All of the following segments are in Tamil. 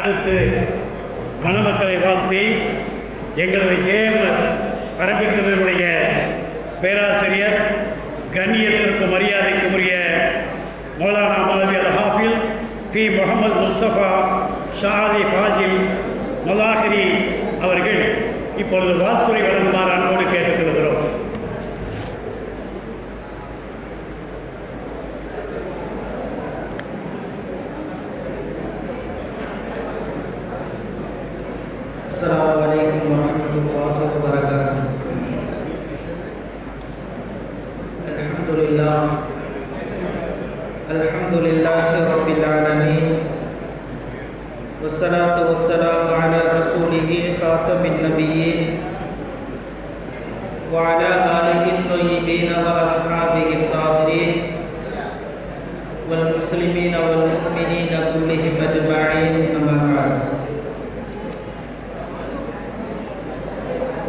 அடுத்து மணமக்களை வாழ்த்தி எங்களது கேஎம்எஸ் பரப்பினுடைய பேராசிரியர், கண்ணியத்திற்கும் மரியாதைக்கும் உரிய மௌலானா மௌலவி அல் ஹாஃபில் பி முகமது முஸ்தபா ஷாதி ஃபாஜில் மலாஹிரி அவர்கள் இப்பொழுது வாழ்த்துறை வழங்குமாறு அன்போடு கேட்டுக்கொள்கிறோம். السلام عليكم ورحمة الله وبركاته. الحمد لله رب العالمين والصلاة والسلام على رسوله خاتم النبيين وعلى آله الطيبين وأصحابه الطاهرين والمسلمين والمؤمنين كلهم أجمعين، أما بعد.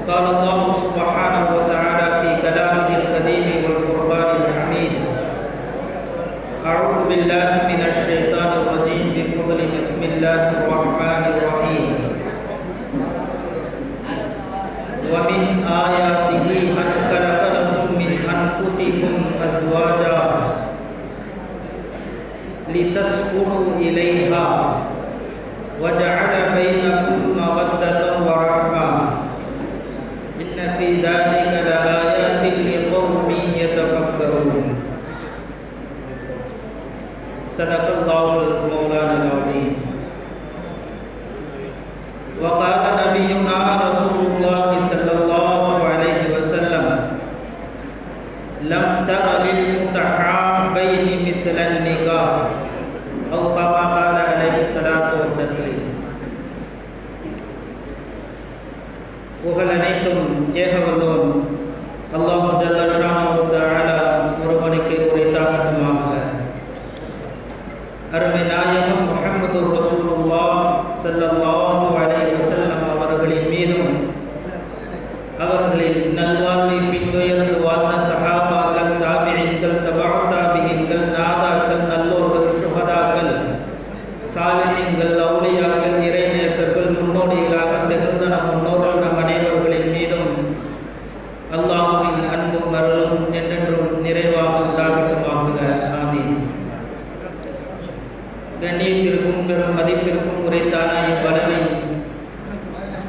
قال الله سبحانه وتعالى في كلامه القديم والفرقان الحميد: أعوذ بالله من الشيطان الرجيم بفضل بسم الله الرحمن الرحيم. ومن آياته أن خلق لكم من أنفسكم أزواجا لتسكنوا إليها وجعل بينكم مودة ورحمة إن في ذلك لآيات لقوم يتفكرون. صدق الله المولانا العظيم. وقال نبينا رسول الله صلى الله عليه وسلم: لم تر للمتحابين مثل النكاح، أو كما قال عليه الصلاة والتسليم. புகழ் அனைத்தும் ஏகவல்லோன் அல்லாஹ் ஜல்ல ஷானஹு தஆலா ஒருவனுக்கு உரைத்தாகட்டுமாக. அருமை நாயகம் முஹம்மது ரசூலுல்லாஹ் ஸல்லல்லாஹு அலைஹி வஸல்லம் அவர்களின் மீதும் அவர்களின் நல்வாழ்வை பின்தொடர்ந்து வாழ்ந்த சஹாபாக்கள், தாபிஈன்கள், தபஅ தாபிஈன்கள், நாதாக்கள், நல்லோர்கள், சுஹதாக்கள், சாலிஹீன்கள், அவுலியாக்கள், இறைநேசர்கள், முன்னோடிகளாக திகழ்ந்த நம் முன்னோர்கள் நம் அனைவர்களின் மீதும் அல்லாஹ்வின் அன்பும் அருளும் என்றென்றும் நிறைவாக உண்டாகட்டுமாக. ஆமீன். கண்ணியத்திற்கும் பெரும் மதிப்பிற்கும் உரைத்தான இப்பலனை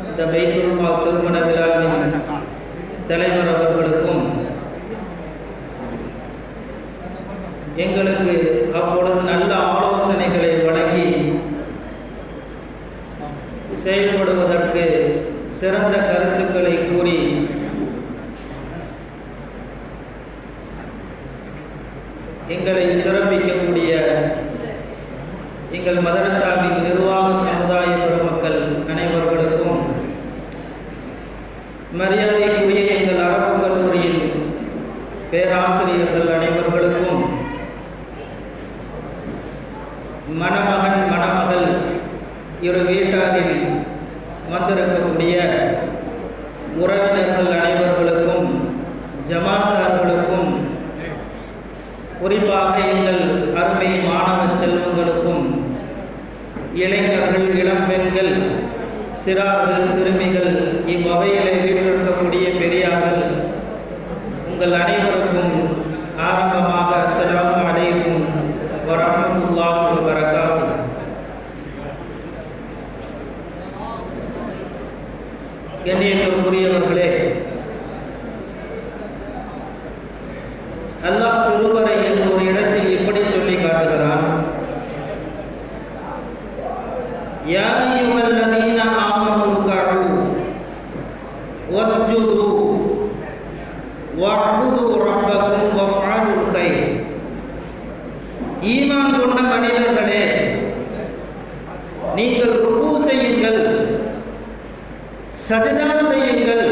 இந்த பைத்துல் மால் திருமண விழாவின் தலைவர் அவர்களுக்கும் எங்களுக்கு அப்பொழுது நல்ல ஆலோசனைகளை வழங்கி செயல்படுவதற்கு சிறந்த கருத்துக்களை கூறி எங்களை சிறப்பிக்கக்கூடிய எங்கள் மதரசாவின் நிர்வாக சமுதாய பெருமக்கள் அனைவர்களுக்கும், மரியாதைக்குரிய எங்கள் அரபு கல்லூரியின் பேராசிரியர்கள் அனைவர்களுக்கும், மணமகன் மணமகள் இரு வீட்டாரில் வந்திருக்கக்கூடிய உறவினர்கள் அனைவர்களுக்கும், ஜமாத்தார்களுக்கும், குறிப்பாக எங்கள் அருமை மாணவ செல்வங்களுக்கும், இளைஞர்கள், இளம்பெண்கள், சிறார்கள், சிறுமிகள், இவ்வகையிலே வீற்றிருக்கக்கூடிய பெரியார்கள், உங்கள் அனைவருக்கும் ஆரம்பமாக அஸ்ஸலாமு அலைக்கும் வரஹ்மத்துல்லாஹி வபரகாத்துஹு. கண்ணியத்திற்குரியவர்களே, அல்லாஹ் திருமறையில் ஒரு இடத்தில் இப்படி சொல்லி காட்டுகிறான்: யா அய்யுஹல்லதீன ஆமனு ர்கஉ வஸ்ஜுது வஅ்புது ரப்பக்கும் வஃஅலுல் கைர். ஈமான் கொண்ட மனிதர்களே, நீங்கள் ருக்கு செய்யுங்கள், சஜதா செய்யுங்கள்,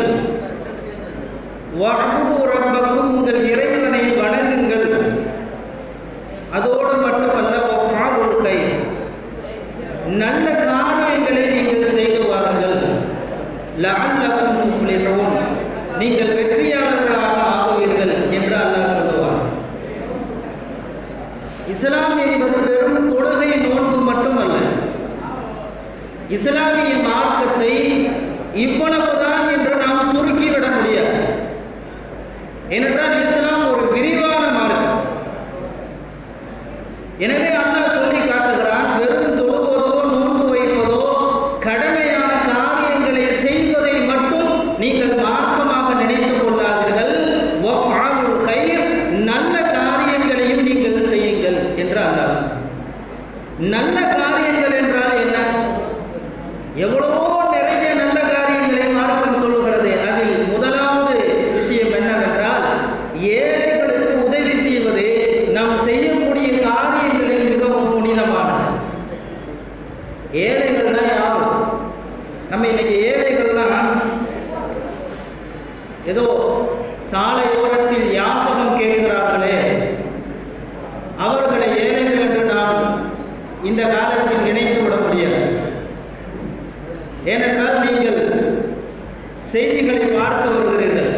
வஅ்புது ரப்பக்கும் உங்கள் இறைவனை வணங்குங்கள், அதோடு மட்டுமல்ல வஃஅலுல் கைர் நல்ல காரியங்களை நீங்கள் செய்து வாருங்கள், லஅல்லகும் துஃப்லிஹூன் நீங்கள் வெற்றியாளர்களாக ஆகுவீர்கள் என்று அல்லாஹ் சொல்லுவான். இஸ்லாம் என்பது வெறும் தொழுகை நோன்பு மட்டுமல்ல, சாலையோரத்தில் யாசகம் கேட்கிறார்களே, அவர்களை ஏழைகள் என்று நாம் இந்த காலத்தில் நினைத்து விட முடியாது. ஏனென்றால் நீங்கள் செய்திகளை பார்த்து வருகிறீர்கள்,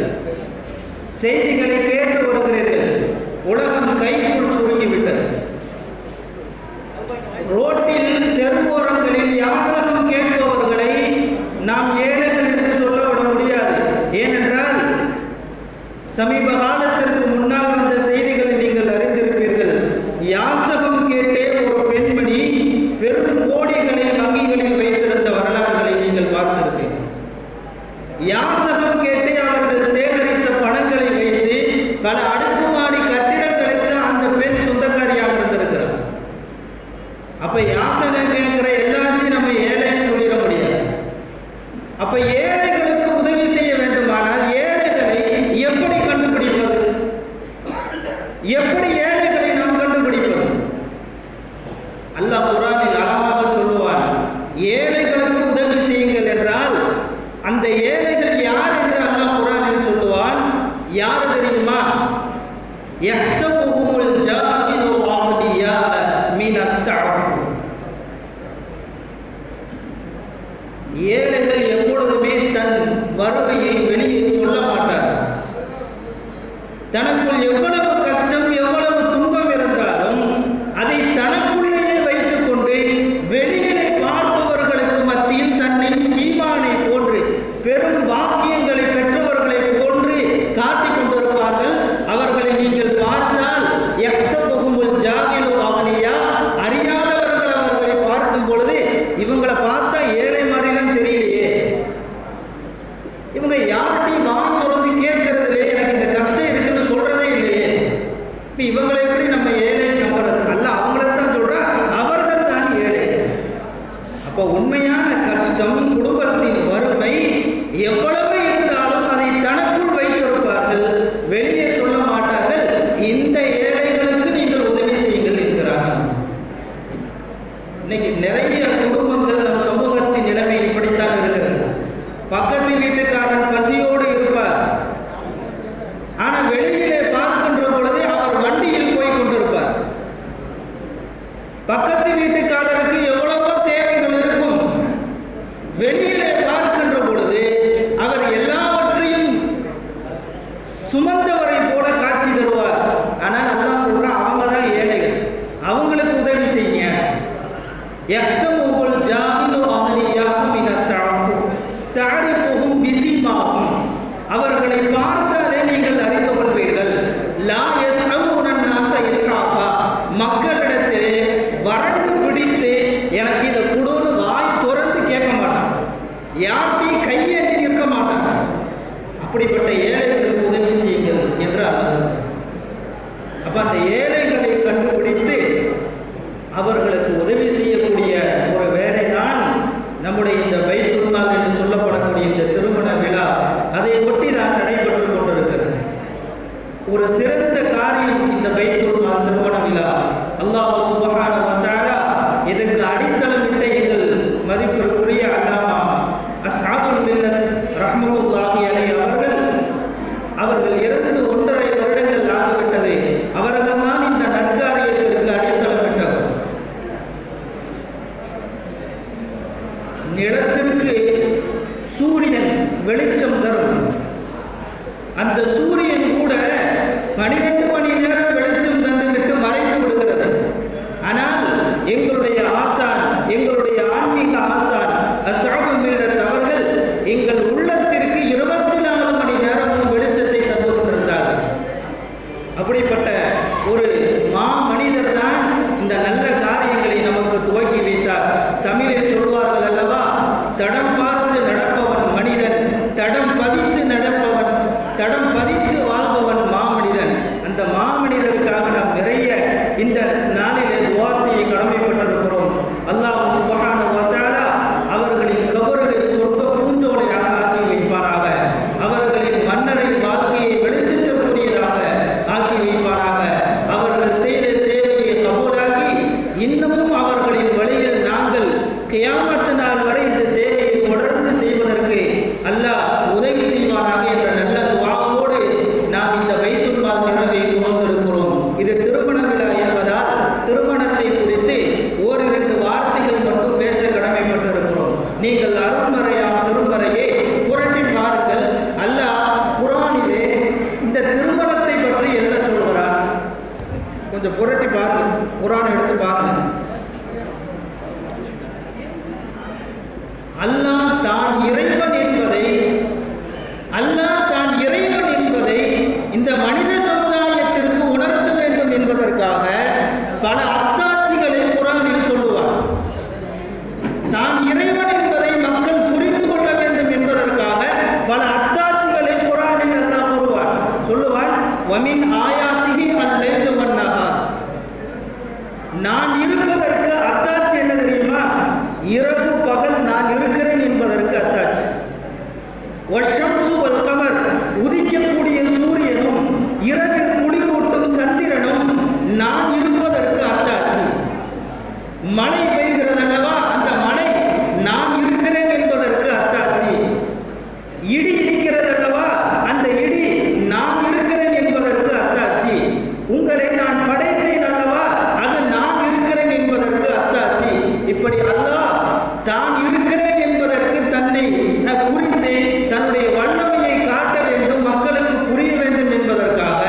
செய்திகளை கேட்டு வருகிறீர்கள். உலகம் கைக்குள் சுருங்கிவிட்டது. ரோட்டில் தெருவோரங்களில் யாசகம் கேட்பவர்களை நாம் ஏழைகள் என்று சொல்லவிட முடியாது. ஏனென்றால் சமீப காலத்திற்கு முன்னால் வந்த செய்திகளை நீங்கள் அறிந்திருப்பீர்கள். யாசகம் கேட்டே ஒரு பெண்மணி பெரும் கோடிகளை வங்கிகளில் வைத்திருந்த வரலாறுகளை நீங்கள் பார்த்திருப்பீர்கள். யாசகம் கேட்டே அவர்கள் சேகரித்த பணங்களை வைத்து பல அடுக்குமாடி கட்டிடங்களுக்கு அந்த பெண் சொந்தக்காரியாக இருந்திருக்கிறார். அப்ப யாசகம் கேட்கிற எல்லாத்தையும் நம்ம ஏழைன்னு சொல்லிட முடியாது. அப்ப ஏழைகளுக்கு உதவி செய்ய வேண்டுமானால் ஏழைகளை எப்படி கண்டுபிடிப்பது? எப்படி ஏழைகளை நாம் கண்டுபிடிப்பது? அல்லாஹ் குர்ஆனில் அழகாக சொல்லுவான், ஏழைகளுக்கு உதவி செய்யுங்கள் என்றால் அந்த ஏழைகள் யார் என்று அல்லாஹ் குர்ஆனில் சொல்லுவான். யார் தெரியுமா? யஹ்சபுஹுமுல் ஜாஹிலு அக்னியா மினத் தஅஃஃபுஃப். ஏழைகள் எப்பொழுதுமே தன் வறுமையை வெளியே சொல்ல மாட்டார்கள். தனக்குள் எவ்வளவு கஷ்டம், எவ்வளவு துன்பம் இருந்தாலும் அதை தனக்குள்ளேயே வைத்துக் கொண்டு வெளியே பார்ப்பவர்களுக்கு மத்தியில் தன்னை சீமானை போன்று பெரும் பாக்கியங்களை பெற்றவர்களை போன்று காட்டிக் கொண்டிருப்பார்கள். அவர்களை நீங்கள் பார்த்தால் யஹ்சபுஹுமுல் ஜாஹிலு அக்னியா, அறியாதவர்கள் அவர்களை பார்க்கும் பொழுது இவங்களை பார்த்தா ஏழை மாதிரிலாம் தெரியலையே, இவங்க யார்கிட்டையும் வாய் திறந்து கேட்கறதுலே, எனக்கு இந்த கஷ்டம் இருக்குன்னு சொல்றதே இல்லையே, இப்போ இவங்களை எப்படி நம்ம ஏழை நம்புறது? அல்ல, அவங்களைத்தான் சொல்ற, அவர்கள் தான் ஏழை. அப்போ உண்மையான கஷ்டம், குடும்பத்தின் வறுமை எவ்வளவு இருந்தாலும் அதை தனக்குள் வைத்திருப்பார்கள், வெளியே சொல்ல மாட்டார்கள். இந்த ஏழைகளுக்கு நீங்கள் உதவி செய்யுங்கள் என்கிறார்கள். இன்னைக்கு நிறைய குடும்பங்கள் நம் சமூகத்தின் நிலைமை இப்படித்தான் இருக்கிறது. பக்கத்து வீட்டுக்காரன் பசியோடு இருப்பார், ஆனா வெளியிலே பார்க்கின்ற பொழுது அவர் வண்டியில் போய் கொண்டிருப்பார். பக்கத்து வீட்டுக்காரருக்கு எவ்வளவோ தேவைகள் இருக்கும், வெளியிலே பார்க்கின்ற பொழுது அவர் எல்லாவற்றையும் சுமந்தவரை போல காட்சி தருவார். ஆனால் அல்லாஹ் சொல்றான், அவங்க தான் ஏழைகள், அவங்களுக்கு உதவி செய்யுங்க. யஹ்சபுஹுல் ஜாஹிலு அக்னியா மினத் தஅஃஃபுஃப் தஅரிஃபுஹும் பிஸீமாஹும். அவர்களை பார்த்தாலே நீங்கள் அறிந்து கொள்வீர்கள். லா யஸ்அலூன அன்-நாஸ இல்ஹாஃபா. மக்களிடத்திலே வறண்டு பிடித்து எனக்கு இதை கொடுன்னு வாய் திறந்து கேட்க மாட்டான், யார்கிட்டையும் கையேந்தி நிற்க மாட்டான். அப்படிப்பட்ட ஏழைகளுக்கு உதவி செய்யுங்கள் என்று அல்லாஹ் சொல்றார். அப்ப அந்த ஏழைகளை கண்டுபிடித்து அவர்களுக்கு உதவி செய்யக்கூடிய ஒரு வேலைதான் நம்முடைய இந்த பைத்துல் மால் என்று சொல்லப்படக்கூடிய இந்த திருமண விழா. அதை ஒட்டி தான் நடைபெற்று கொண்டிருக்கிறது. ஒரு சிறந்த காரியம் இந்த பைத்துல் மால் திருமண விழா. அல்லாஹ் சுப்ஹானஹு வ தஆலா இதற்கு அடித்தளமிட்ட எங்கள் மதிப்பிற்குரிய அல்லாமா அஸ்ஹாபுல் மில்லத் ரஹ்மத்துல்லாஹி அலைஹி அவர்கள் இறந்து 1.5 வருடங்கள் ஆகிவிட்டது. அவர்கள் தான் இந்த நற்காரியத்திற்கு அடித்தளமிட்டவர். நிலத்திற்கு சூரியன் வெளிச்சம் தரும். அந்த சூரியன் கூட 12 மணி நேரம் வெளிச்சம் தந்துவிட்டு மறைந்து விடுகிறது. ஆனால் எங்களுடைய ஆசான், எங்களுடைய ஆன்மீக ஆசான் அஸ்ஹாபுல் மில்லத் அவர்கள் எங்கள் உள்ளத்திற்கு 24 மணி நேரமும் வெளிச்சத்தை தந்து கொண்டிருந்தார்கள். அப்படிப்பட்ட ஒரு மனிதர் தான் இந்த நல்ல காரியங்களை நமக்கு துவக்கி வைத்தார். தமிழில் சொல்வார்கள் அல்லவா, தடம் பார்த்து நடப்பவன் மனிதன், தடம் பதித்து நடப்பவன், தடம் பதித்து வாழ்பவன் மாமனிதன். அந்த மாமனிதருக்காக நாம் நிறைய இந்த நாளிலே துஆ செய்ய கடமைப்பட்டிருக்கிறோம். அல்லாஹ் சுப்ஹானஹு வ தஆலா அவர்களின் கபரை சொர்க்க பூஞ்சோலையாக ஆக்கி வைப்பானாக. அவர்களின் மன்னரை வாழ்க்கையை வெளிச்சத்திற்குரியதாக ஆக்கி வைப்பானாக. அவர்கள் செய்த சேவையை கபூலாக்கி இன்னமும் அவர்களின் வழியில் நாங்கள் கியாமத் நாள் வரை இந்த சேவையை தொடர்ந்து செய்வதற்கு அல்லாஹ் உதவி செய்வானாக என்ற நல்ல துஆவோடு கொஞ்சம் புரட்டி பாருங்க, குர்ஆனை எடுத்து பாருங்க. அல்லாஹ் தான் இறைவன் என்பதை, அல்லாஹ் தான் இறைவன் என்பதை இந்த மனித சமுதாயத்திற்கு உணர்த்த வேண்டும் என்பதற்காக பல அத்தாட்சிகளை குர்ஆனில் சொல்லுவார். தான் இறைவன் என்பதை மக்கள் புரிந்து கொள்ள வேண்டும் என்பதற்காக பல அத்தாட்சிகளை குர்ஆனில் அல்லாஹ் கூறுவார், சொல்லுவார். வமின் ஆயாத்திஹி அல்லைலு வன்னஹார். நான் இருப்பதற்கு அத்தாட்சி என்ன தெரியுமா? இரவு பகல் நான் இருக்கிறேன் என்பதற்கு அத்தாட்சி. வஷம்சு வல் கமர், உதிக்கக்கூடிய சூரியனும் இரவில் குளிரூட்டும் சந்திரனும் நான் இருப்பதற்கு அத்தாட்சி. மழை பெய்கிறதல்லவா, அந்த மழை நான் இருக்கிறேன் என்பதற்கு அத்தாட்சி. இடி இடிக்கிறதல்லவா, அந்த இடி நான் இருக்கிறேன் என்பதற்கு அத்தாட்சி. உங்களை நான் படைத்தேன் அல்லவா, அது நான் இருக்கிறேன் என்பதற்கு அத்தாட்சி. இப்படி அல்லாஹ் தான் இருக்கிறேன் என்பதற்கு தன்னை குறித்து தன்னுடைய வல்லமையை காட்ட வேண்டும், மக்களுக்கு புரிய வேண்டும் என்பதற்காக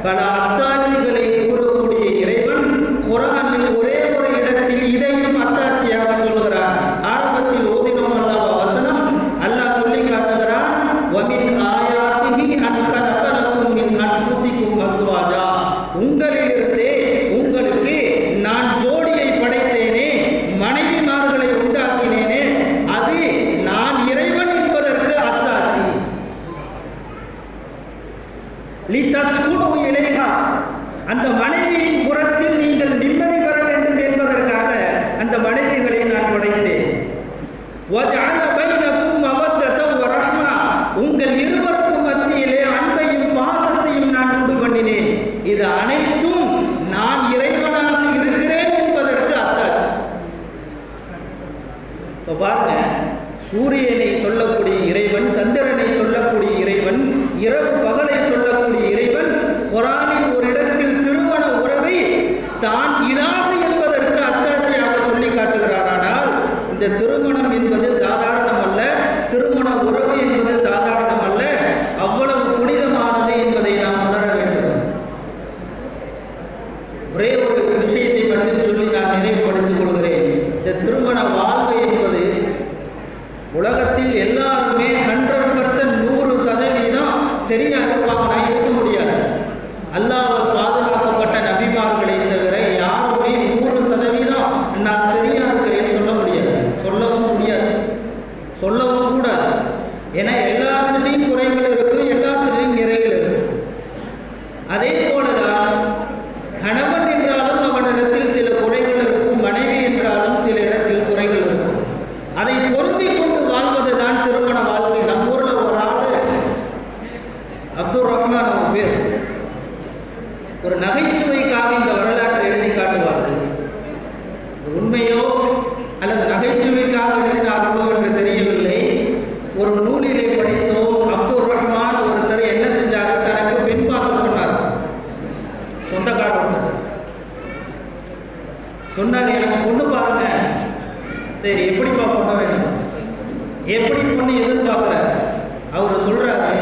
பல அத்தாட்சிகளை கூறக்கூடிய இறைவன் குர்ஆனில் ஒரே ஒரு இடத்தில் இதையும் அத்தாட்சியாக சொல்லுகிறார். ஆரம்பத்தில் ஓதினோம் அல்லவா வசனம், அல்லாஹ் சொல்லி காட்டுகிறான். வமின் ஆயாத்திஹி அன் கலகலக்கும் மின் அன்ஃபுசிக்கும் அஸ்வாஜா. உங்களிலிருந்தே உங்களுக்கு நான் ஜோடியை படைத்தேனே, மனைவிமார்களை உண்டாக்கினேனே, அது நான் இறைவன் என்பதற்கு அத்தாட்சி. லிதஸ்குனு இலைஹா, அந்த மனைவியின் புறத்தில் நீங்கள் நிம்மதி பெற வேண்டும் என்பதற்காக அந்த மனைவிகளை நான் படைத்தேன். வஜஅல பைனக்கும் மவத்தத வ ரஹ்மா, உங்கள் இருவருக்கும் மத்தியிலே அன்பையும் பாசத்தையும் நான் உண்டு பண்ணினேன். இது அனைத்தும் நான் இறைவனாக இருக்கிறேன் என்பதற்கு அத்தாட்சி. இப்போ பாருங்க, சூரியனை சொல்லக்கூடிய இறைவன், சந்திரனை சொல்லக்கூடிய இறைவன், இரவு பகலை சொல்லக்கூடிய இறைவன் குர்ஆனில் ஒரு இடத்தில் திருமண உறவை தான் இலாஹ் என்பதற்கு அத்தாட்சியாக சொல்லி காட்டுகிறார். ஆனால் இந்த திருமணம் என்பது சாதாரணம் அல்ல, திருமண உறவு என்பது சாதாரணம் அல்ல, அவ்வளவு புனிதமானது என்பதை நாம் உணர வேண்டும். ஒரே ஒரு விஷயத்தை மட்டும் சொல்லி நான் நிறைவுபடுத்திக் கொள்கிறேன். இந்த திருமண வாழ்வு என்பது உலகத்தில் எல்லாருமே 100% 100% சரியா இருப்பாங்கன்னா இருக்க முடியாது. அல்லாஹ்வால் பாதுகாக்கப்பட்ட நபிமார்களை தவிர யாருமே 100% நான் சரியா இருக்கிறேன்னு சொல்ல முடியாது, சொல்லவும் முடியாது, சொல்லவும் கூடாது. ஏன்னா எல்லாத்துலேயும் குறைகள் இருக்கும், எல்லாத்துலேயும் நிறைகள் இருக்கும். அதே போலதான் கணவன் என்றாலும் அவனிடத்தில் சில குறைகள் இருக்கும், மனைவி என்றாலும் சில இடத்தில் குறைகள் இருக்கும். அதை பொருந்தி கொண்டு வாழ்வதுதான் திருமண வாழ்க்கை. நம்ம ஊர்ல ஒரு ஆளு அப்துல் ரஹ்மான் ஒரு பேர், ஒரு நகைச்சுவைக்காக இந்த வரலாற்றை எழுதி காட்டுவார்கள். அது உண்மையோ அல்லது நகைச்சுவைக்காக எழுதினார்களோ என்று தெரியவில்லை. ஒரு நூலிலே படித்தோம், அப்துல் ரஹ்மான் ஒருத்தர் என்ன செஞ்சாரு, தனக்கு பெண் பார்க்க சொன்னார். சொந்தக்காரர் ஒருத்தர் சொன்னார், எனக்கு பொண்ணு பாருங்க. சரி, எப்படிப்பா பொண்ணு வேணும், எப்படி பொண்ணு எதிர்பார்க்குற? அவர் சொல்றாரு,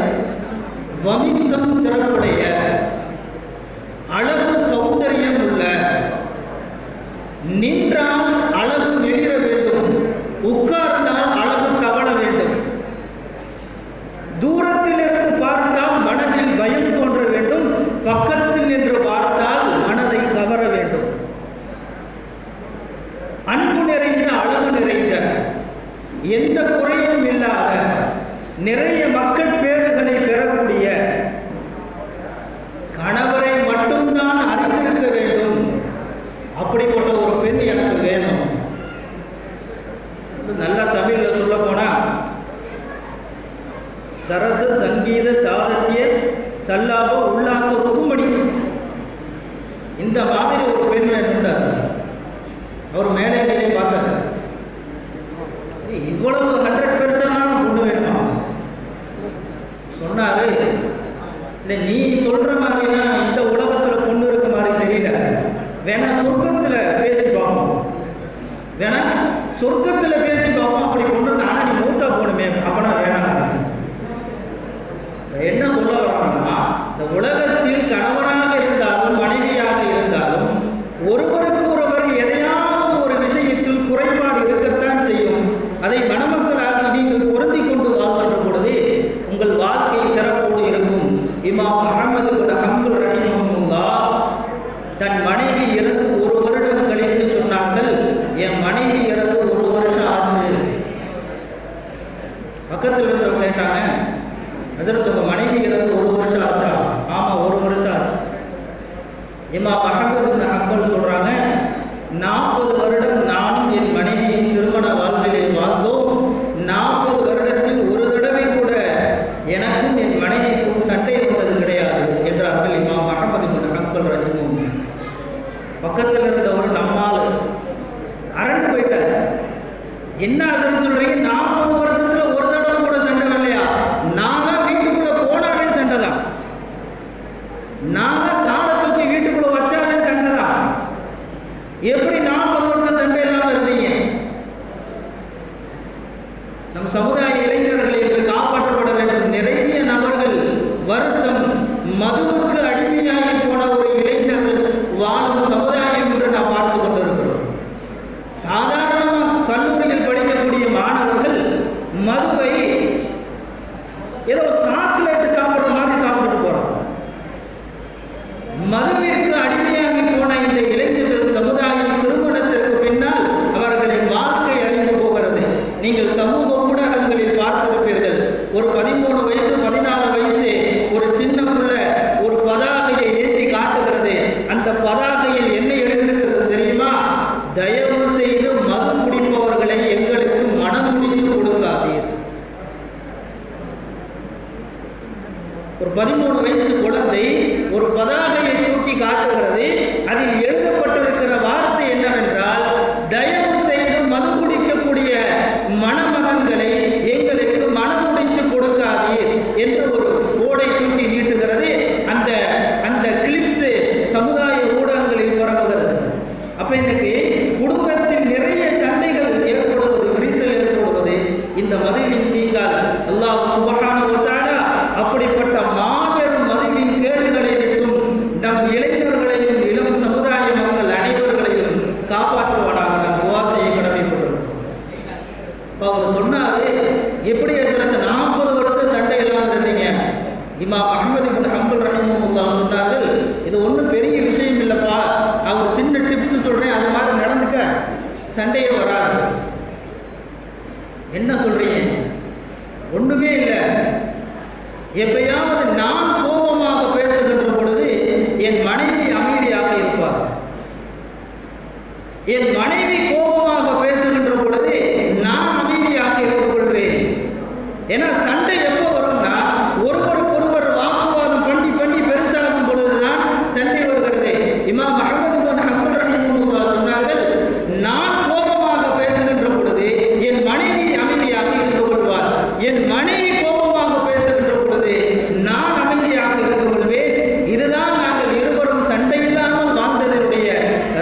வம்சம் சிறப்புடைய, அழகு சௌந்தரியம் உள்ள, நின்றால் அழகு நெளிர வேண்டும், உட்கார்ந்தால் அழகு தவழ வேண்டும், தூரத்திலிருந்து பார்த்தால் மனதில் பயம் தோன்ற வேண்டும், பக்கத்தில் நின்று பார்த்தால் மனதை கவர வேண்டும், அன்பு நிறைந்த, அழகு நிறைந்த, எந்த குறையும் இல்லாத, நிறைய மக்கள் பேறுகளை பெறக்கூடிய கணவரை மட்டும்தான் அறிந்திருக்க வேண்டும். அப்படிப்பட்ட ஒரு பெண் எனக்கு வேணும். நல்லா தமிழ்ல சொல்ல போனா சரச சங்கீத சாதத்திய சல்லாப உல்லாச ருக்குமணி, இந்த மாதிரி ஒரு பெண் வேணும்டார். அவர் மேடைகளே பார்த்தார், இவ்வளவு 100% பொண்ணு வேணுமா சொன்னாரு. இல்லை, நீ சொல்ற மாதிரினா இந்த உலகத்துல பொண்ணு இருக்க மாதிரி தெரியல, வேணா சொர்க்கத்துல பேசி பார்ப்போம், வேணா சொர்க்கத்துல பேசி பார்ப்போம். அப்படி பொண்ணு, ஆனா நீ மூத்தா போகணுமே, அப்பனா வேணாம். என்ன சொல்ல வரோம்னா, இந்த உலகத்தில் கணவனாக இருந்தாலும் மனைவியாக இருந்தாலும் இமாம் அஹ்மது பின் ஹம்பல் ரஹிமஹுல்லாஹ் தன் மனைவி இறந்து 1 வருடம் கழித்து சொன்னார்கள், என் மனைவி இறந்து 1 வருஷம் ஆச்சு. பக்கத்தில் இருந்தவங்க கேட்டாங்க, ஹஜ்ரத் உங்க மனைவி இறந்து 1 வருஷம் ஆச்சா? ஆமா 1 வருஷம் ஆச்சு. இமாம் அஹ்மது பின் ஹம்பல் சொல்றாங்க, 40 வருடம் நானும் என் மனைவியின் திருமண வாழ்விலே வாழ்ந்தோம். 40 வருடத்தில் ஒரு தடவை கூட எனக்கும் என் மனைவிக்கும் சண்டை வந்தது கிடையாது என்றார்கள் இமாம் அஹ்மது பின் ஹம்பல் ரஹிமஹுல்லாஹ். பக்கத்தில் இருந்தவர் நம்மால் அரண்டு போயிட்டார். என்ன அதுன்னு சொல்றீங்க? 40 வருஷத்துல ஒரு தடவை கூட சண்டை வரலையா? நாங்க வீட்டுக்குள்ள போனாலே சண்டை தான், நாங்க காலை தூக்கி வீட்டுக்குள்ள வச்சாலே சண்டை தான். எப்படி 40 வருஷம் சண்டை இல்லாம இருந்தீங்க? நம் சமுதாய இளைஞர்கள் என்று காப்பாற்றப்பட வேண்டும். நிறைய நபர்கள் வருத்தம், மதுவுக்கு அடிமையாகி போன ஒரு இளைஞர்கள் வாழும் சமுதாயம் என்று நாம் பார்த்து கொண்டிருக்கிறோம். சாதாரணமாக கல்லூரியில் படிக்கக்கூடிய மாணவர்கள் மதுவை ஏதோ சாக்லேட் சாப்பிட்ற மாதிரி சாப்பிட்டு போறோம். மதுவிற்கு அடிமையாகி போன இந்த இளைஞர்கள் சமுதாயம் திருமணத்திற்கு பின்னால் அவர்களின் வாழ்க்கை அழிந்து போகிறது. நீங்கள் சமூக ஊடகங்களில் பார்த்திருப்பீர்கள், ஒரு 13 வயசு 14 வயசு ஒரு சின்ன புள்ள ஒரு பதாகையை ஏற்றி காட்டுகிறது. அந்த பதாகையில் என்ன எழுதியிருக்கிறது தெரியுமா? தயவு செய்து மது குடிப்பவர்களை எங்களுக்கு மனம் முடித்து கொடுக்காதீர். ஒரு 13 வயசு குழந்தை ஒரு பதாகையை தூக்கி காட்டுகிறது. அதில் எழுதப்பட்டிருக்கிற வார்த்தை என்னவென்றால், தயவு செய்து மது குடிக்கக்கூடிய மணமகன்களை எங்களுக்கு மனம் முடித்து கொடுக்காதீர் என்று ஒரு போர்டை தூக்கி நீட்டுகிறது. அந்த கிளிப்ஸ் சமுதாய ஊடகங்களில் பரவுகிறது. அப்ப இன்னைக்கு குடும்பத்தில் நிறைய சண்டைகள் ஏற்படுவது, விரிசல் ஏற்படுவது இந்த மதுவின் தீங்கால். அல்லாஹ் சுப்ஹானஹு வ தஆலா அப்படிப்பட்ட மாபெரும் மதுவின் கேடுகளை விட்டும் நம் இளைஞர்களையும் இளம் சமுதாய மக்கள் அனைவர்களையும் காப்பாற்றுவானாக நாம் துஆ செய்ய கடமைப்பட்டிருக்கிறோம். அவர் சொன்னாரு, எப்படி இருக்கிறது 40 வருஷம் சண்டை எல்லாம் இருந்தீங்க? இமாம் அஹ்மது பின் ஹம்பல் ரஹிமஹுல்லாஹ் சொன்னார்கள், இது ஒன்றும் பெரிய விஷயம் இல்லைப்பா, நான் ஒரு சின்ன டிப்ஸ் சொல்றேன், அது மாதிரி நடந்துக்க, சண்டையே வராது. என்ன சொல்றீங்க? ஒண்ணுமே இல்லை. எப்பயாவது நான் கோபமாக பேசுகின்ற பொழுது என் மனைவி அமைதியாக இருப்பார். என் மனைவி கோபமாக பேசுகின்ற பொழுது நான் அமைதியாக இருந்து கொள்வேன். ஏன்னா சண்டை எப்போ வரும்னா, ஒருவருக்கொருவர் வாக்குவாதம் பண்ணி பெருசாகும் பொழுதுதான் சண்டை வருகிறது. இமாம் அஹ்மது பின் ஹம்பல் ரஹிமஹுல்லாஹ் சொன்னார்கள், நான் கோபமாக பேசுகின்ற பொழுது என் மனைவி அமைதியாக இருந்து கொள்வார். என் மனைவி கோபமாக பேசுகின்ற பொழுது நான் அமைதியாக இருந்து கொள்வேன். இதுதான் நாங்கள் இருவரும் சண்டை இல்லாமல் வாழ்ந்ததனுடைய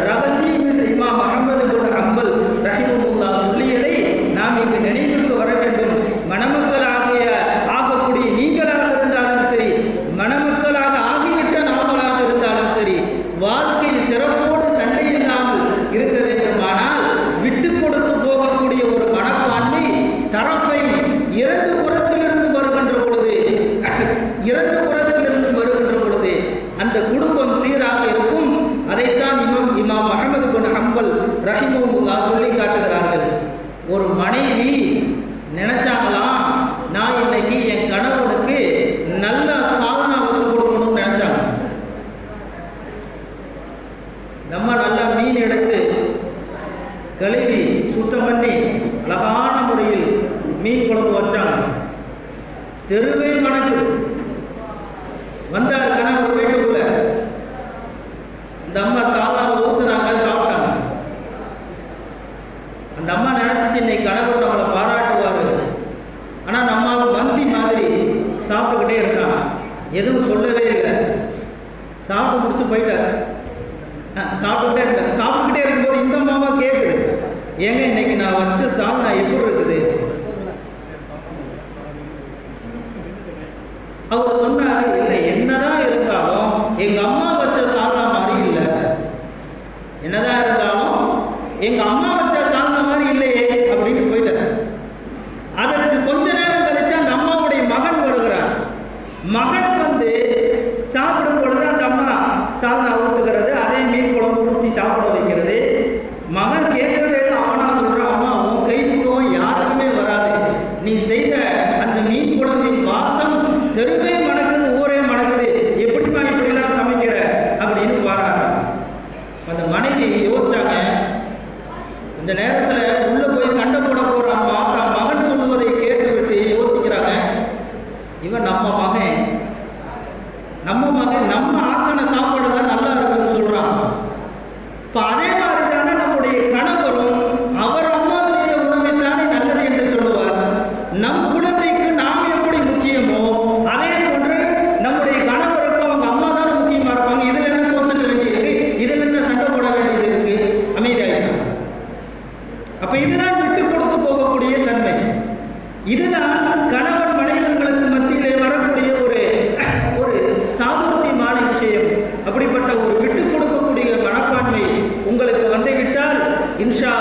ரகசியம் என்று இமாம் அஹ்மது பின் ஹம்பல் ரஹிமஹுல்லாஹ் சொல்லியதை நாம் இங்கு நினைவுக்கு வர வேண்டும். மணமக்களாகிய ஆகக்கூடிய நீங்களாக இருந்தாலும் சரி, மணமக்களாக ஆகிவிட்ட நாமளாக இருந்தாலும் சரி, வாழ்க்கை சிறப்போடு சண்டை இல்லாமல் இருக்க வேண்டுமானால் விட்டு கொடுத்து போகக்கூடிய ஒரு மனப்பான்மை தரப்பை இரண்டு புறத்திலிருந்து வருகின்ற பொழுது அந்த குடும்பம் சீராக இருக்கும். அதைத்தான் இமாம் அஹ்மது பின் ஹம்பல் ரஹிமஹுல்லாஹ் சொல்லி காட்டுகிறார்கள். ஒரு மனைவி நினைச்சாங்களாம், நான் இன்னைக்கு என் கணவனுக்கு நல்ல சாதனா வச்சு கொடுக்கணும்னு நினைச்சாங்க. நம்ம நல்லா மீன் எடுத்து கழுவி சுத்தம் பண்ணி அழகான முறையில் மீன் குழம்பு வச்சாங்க. தெருவே மணக்குது. வந்தார் கணவர் வீட்டுக்குள்ள, அந்த அம்மா சாதனாவை ஊத்துனாங்க, சாப்பிட்டாங்க. அந்த அம்மா நினைச்சிச்சு இன்னைக்கு கணவர் நம்மளை பாராட்டுவாரு. ஆனா நம்மால் மந்தி மாதிரி சாப்பிட்டுக்கிட்டே இருந்தான், எதுவும் சொல்லவே இல்லை. சாப்பிட்டு முடிச்சு போயிட்டார். சாப்பிட்டுக்கிட்டே இருக்கும்போது இந்த அம்மாவா கேட்குது, ஏங்க இன்னைக்கு நான் வச்ச சாதனா எப்படி இருக்குது? அவர் சொன்னாரு, இல்லை என்னதான் இருந்தாலும் எங்க அம்மா வச்ச சாதனா மாதிரி இல்லை. என்னதான் இருந்தாலும் எங்க அம்மா வச்ச சாதனா மாதிரி இல்லையே அப்படின்னு போயிட்டார். அதற்கு கொஞ்ச நேரம் கழிச்சு அந்த அம்மாவுடைய மகன் வருகிறார். மகன் வந்து வந்து சாப்பிடும் பொழுது அந்த அம்மா சால்னா ஊற்றுகிறது, அதே மீன் குழம்பு ஊற்றி சாப்பிட வைக்கிறது. மகன் கேட்கவே அவனா சொல்கிறான், அம்மா உன் கை பக்குவம் யாருக்குமே வராது, நீ செய்த அந்த மீன் குழம்பின் வாசம் தெருவே மணக்குது, ஊரே மணக்குது, எப்படிமா இப்படிலாம் சமைக்கிற அப்படின்னு பாராங்க. அந்த மனைவி யோசிச்சாங்க. இந்த நேரத்தில் உள்ள போய் சண்டை போட போகிறான் தான் மகன் சொல்லுவதை கேட்டுவிட்டு யோசிக்கிறாங்க, இவன் நம்ம மகன் நம்ம ஆக்கின சாப்பாடு தான் நல்லா இருக்குன்னு சொல்றான். இப்போ அதே மாதிரி தானே நம்முடைய கணவரும் அவர் அம்மா செய்கிற உணவை தானே நல்லது என்று சொல்லுவார். நம் குழந்தைக்கு நாம் எப்படி முக்கியமோ அதே போன்று நம்முடைய கணவருக்கு அவங்க அம்மா தானே முக்கியமா இருப்பாங்க. இதில் என்ன கோச்சுக்க வேண்டியிருக்கு, இதில் என்ன சண்டை போட வேண்டியது இருக்கு, அமைதியாயிட்டாங்க. அப்ப இதுதான் விட்டு கொடுத்து போகக்கூடிய தன்மை. இதுதான் கணவன் மனைவர்களுக்கு மத்தியிலே வரக்கூடிய ஒரு சாதுர்த்தியமான விஷயம். அப்படிப்பட்ட ஒரு விட்டு கொடுக்கக்கூடிய மனப்பான்மை உங்களுக்கு வந்துவிட்டால் இன்ஷா